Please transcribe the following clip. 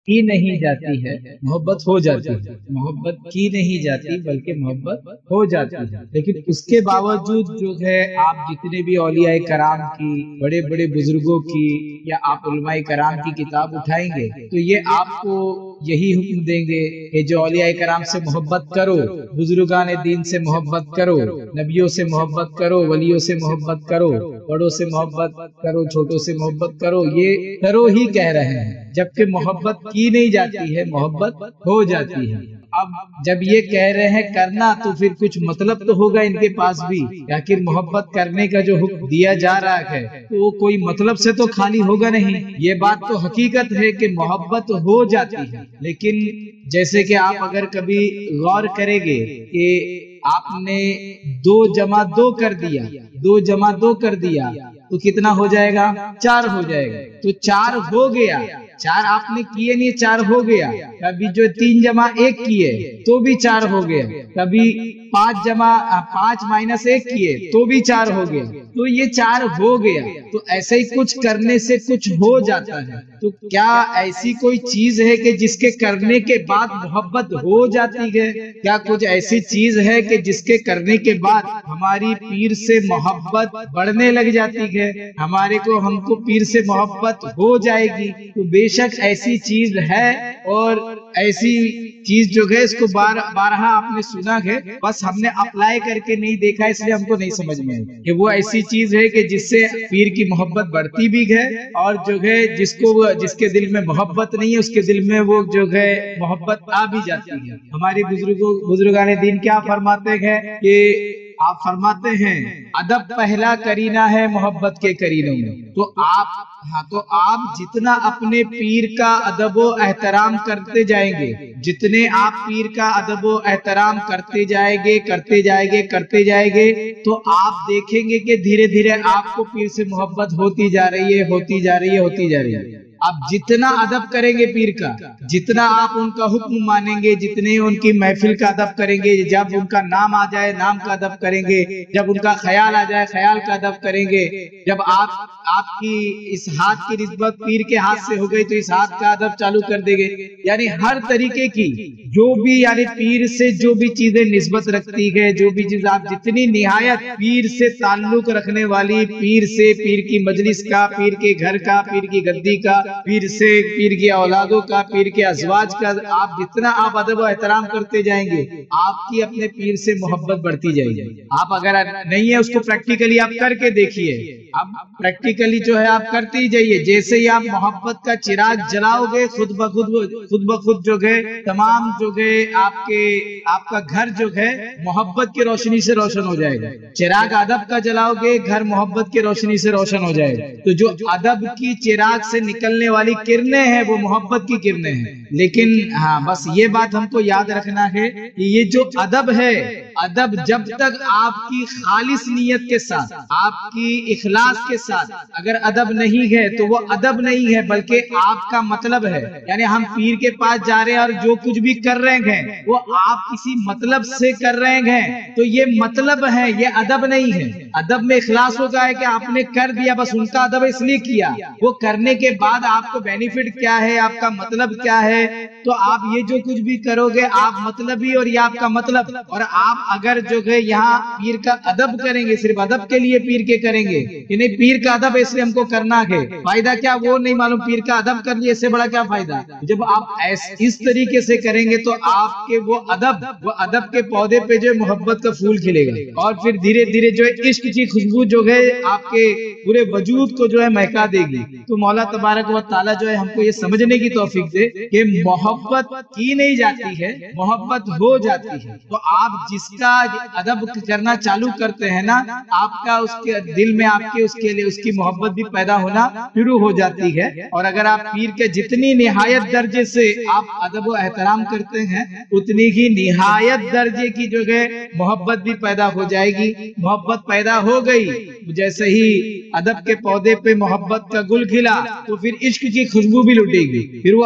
کی نہیں جاتی ہے، محبت ہو جاتی ہے، محبت کی نہیں جاتی بلکہ محبت ہو جاتی ہے۔ لیکن اس کے باوجود جو ہے آپ جتنے بھی اولیاء کرام کی، بڑے بڑے بزرگوں کی یا آپ علماء کرام کی کتاب اٹھائیں گے تو یہ آپ کو یہی حکم دیں گے کہ جو اولیاء کرام سے محبت کرو، بزرگان دین سے محبت کرو، نبیوں سے محبت کرو، ولیوں سے محبت کرو، بڑوں سے محبت کرو، چھوٹوں سے محبت کرو، یہ کرو ہی کہہ رہے ہیں، جبکہ محبت کی نہیں جاتی ہے، محبت ہو جاتی ہے۔ اب جب یہ کہہ رہے ہیں کرنا تو پھر کچھ مطلب تو ہوگا ان کے پاس بھی، آخر محبت کرنے کا جو حکم دیا جا رہا ہے تو وہ کوئی مطلب سے تو خالی ہوگا نہیں۔ یہ بات تو حقیقت ہے کہ محبت ہو جاتی ہے، لیکن جیسے کہ آپ اگر کبھی غور کریں گے کہ آپ نے 2 جمع 2 کر دیا، 2 جمع 2 کر دیا تو کتنا ہو جائے گا؟ 4 ہو جائے گا۔ تو 4 ہو گیا، 4 آپ نے کیے نہیں، 4 ہو گیا۔ کبھی جو 3 جمع 1 کیے تو بھی 4 ہو گیا، کبھی 5 مائنس 1 کیے تو بھی 4 ہو گیا، تو یہ 4 ہو گیا۔ تو ایسے ہی کچھ کرنے سے کچھ ہو جاتا ہے۔ تو کیا ایسی کوئی چیز ہے کہ جس کے کرنے کے بعد محبت ہو جاتی ہے؟ کیا کچھ ایسی چیز ہے کہ جس کے کرنے کے بعد ہماری پیر سے محبت بڑھنے لگ جاتی ہے، ہم کو پیر سے محبت ہو جائے گی؟ تو بے شک ایسی چیز ہے، اور ایسی چیز جو ہے اس کو بارہا آپ نے سنا ہے، بس ہم نے اپلائی کر کے نہیں دیکھا، اس لیے ہم کو نہیں سمجھ میں آئی کہ وہ ایسی چیز ہے کہ جس سے پیر کی محبت بڑھتی بھی ہے، اور جو ہے جس کے دل میں محبت نہیں ہے اس کے دل میں وہ جو ہے محبت آ بھی جاتی ہے۔ ہماری بزرگان دین کیا فرماتے ہیں کہ آپ فرماتے ہیں ادب پہلا کرینہ ہے محبت کے کرینوں میں۔ تو آپ جتنا اپنے پیر کا ادب و احترام کرتے جائیں گے، جتنے آپ پیر کا ادب و احترام کرتے جائیں گے تو آپ دیکھیں گے کہ دھیرے دھیرے آپ کو پیر سے محبت ہوتی جا رہی ہے۔ اب جتنا ادب کریں گے پیر کا، جتنا آپ ان کا حکم مانیں گے، جتنے ان کی محفل کا ادب کریں گے، جب ان کا نام آ جائے نام کا ادب کریں گے، جب ان کا خیال آ جائے خیال کا ادب کریں گے، جب آپ کی اس ہاتھ کی نسبت پیر کے ہاتھ سے ہو گئی تو اس ہاتھ کا ادب چالو کر دیں گے۔ یعنی ہر طریقے کی جو بھی پیر سے جو بھی چیزیں نسبت رکھتی ہے، جو بھی چیز آپ جتنی نہایت پیر سے تعلق رکھنے والی، پیر سے، پیر کی مجلس کا، پیر کے گھر کا، پیر کی گدی کا، پیر سے، پیر کی اولادوں کا، پیر کے ازواج کا، آپ جتنا آپ ادب و احترام کرتے جائیں گے آپ کی اپنے پیر سے محبت بڑھتی جائے گی۔ آپ اگر نہیں ہے اس کو پریکٹیکلی آپ کر کے دیکھیے، اب پریکٹیکلی جو ہے آپ کرتے ہی جائیے، جیسے ہی آپ محبت کا چراغ جلاؤ گے خود بخود جو ہے تمام جو ہے آپ کا گھر جو ہے محبت کی روشنی سے روشن ہو جائے گا۔ چراغ ادب کا جلاؤ گے گھر محبت کی روشنی سے روشن ہو جائے گا۔ تو جو ادب کی چراغ سے نکلنے والی کرنیں ہیں وہ محبت کی کرنیں ہیں۔ لیکن ہاں بس یہ بات ہم کو یاد رکھنا ہے کہ یہ جو ادب ہے، ادب جب تک آپ کی خالص نیت کے ساتھ، آپ کی اخلاص کے ساتھ اگر ادب نہیں ہے تو وہ ادب نہیں ہے بلکہ آپ کا مطلب ہے۔ یعنی ہم پیر کے پاس جا رہے ہیں اور جو کچھ بھی کر رہے ہیں وہ آپ کسی مطلب سے کر رہے ہیں تو یہ مطلب ہے، یہ ادب نہیں ہے۔ ادب میں اخلاص ہوتا ہے کہ آپ نے کر دیا، بس ان کا ادب اس لیے کیا، وہ کرنے کے بعد آپ کو بینیفٹ کیا ہے، آپ کا مطلب کیا ہے۔ تو آپ یہ جو کچھ بھی کرو گے آپ مطلبی اور یہ آپ کا مطلب، اور آپ اگر جو ہے یہاں پیر کا ادب کریں گے صرف ادب کے لیے پیر کے کریں گے کہ نہیں پیر کا ادب اس لیے ہم کو کرنا ہے، فائدہ کیا وہ نہیں معلوم، پیر کا ادب کر لیے اس سے بڑا کیا فائدہ۔ جب آپ اس طریقے سے کریں گے تو آپ کے وہ ادب کے پودے پہ جو محبت کا پھول کھلے گا، اور پھر دھیرے دھیرے جو عشق کی خوشبو جو ہے آپ کے پورے وجود کو جو ہے مہکا دے گی۔ تو مولا تبارک و تعالیٰ جو ہے ہم کو یہ سمجھنے کی توفیق دے کہ محبت کی نہیں جاتی ہے، محبت ہو جاتی ہے۔ تو آپ جس کا ادب کرنا چالو کرتے ہیں نا، آپ کا اس کے دل میں آپ کے اس کے لیے اس کی محبت بھی پیدا ہونا شروع ہو جاتی ہے۔ اور اگر آپ پیر کے جتنی نہایت درجے سے آپ ادب و احترام کرتے ہیں اتنی ہی نہایت درجے کی جو ہے محبت بھی پیدا ہو جائے گی۔ محبت پیدا ہو گئی، جیسے ہی ادب کے پودے پہ محبت کا گل کھلا تو پھر عشق کی خوشبو بھی لٹے گی، پھر وہ